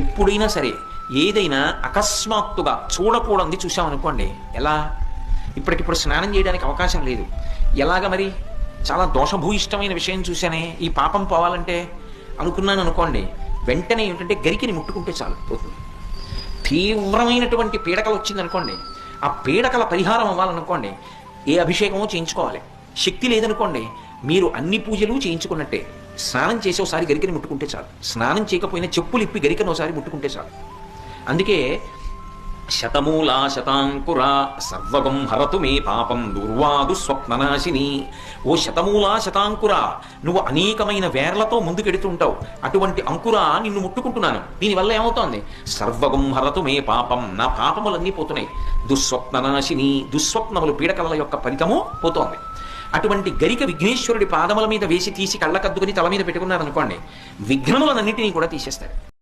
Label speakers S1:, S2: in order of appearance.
S1: ఎప్పుడైనా సరే ఏదైనా అకస్మాత్తుగా చూడకూడదు చూసామనుకోండి, ఎలా ఇప్పటికిప్పుడు స్నానం చేయడానికి అవకాశం లేదు, ఎలాగ మరి చాలా దోషభూయిష్టమైన విషయం చూశానే, ఈ పాపం పోవాలంటే అనుకున్నాను అనుకోండి, వెంటనే ఏమిటంటే గరికిని ముట్టుకుంటే చాలు పోతుంది. తీవ్రమైనటువంటి పీడకలు వచ్చిందనుకోండి, ఆ పీడకల పరిహారం అవ్వాలనుకోండి ఏ అభిషేకమో చేయించుకోవాలి. శక్తి లేదనుకోండి, మీరు అన్ని పూజలు చేయించుకున్నట్టే. స్నానం చేసి ఒకసారి గరికని ముట్టుకుంటే చాలు, స్నానం చేయకపోయినా చెప్పులు ఇప్పి గరికను ఒకసారి ముట్టుకుంటే చాలు. అందుకే శతమూలా శతాంకురా సర్వగం హరతు మే పాపం దుర్వాదు స్వప్ననాశిని. ఓ శతమూలా శతాంకురా, నువ్వు అనేకమైన వేర్లతో ముందుకెడుతుంటావు, అటువంటి అంకురా నిన్ను ముట్టుకుంటున్నాను. దీనివల్ల ఏమవుతోంది? సర్వగం హరతు మే పాపం, నా పాపములన్నీ పోతున్నాయి. దుస్వప్ననాశిని, దుస్వప్నములు పీడకల యొక్క ఫలితము పోతోంది. అటువంటి గరిక విఘ్నేశ్వరుడి పాదముల మీద వేసి తీసి కళ్ళకద్దుకుని తల మీద పెట్టుకున్నారనుకోండి, విఘ్నములన్నింటినీ కూడా తీసేస్తారు.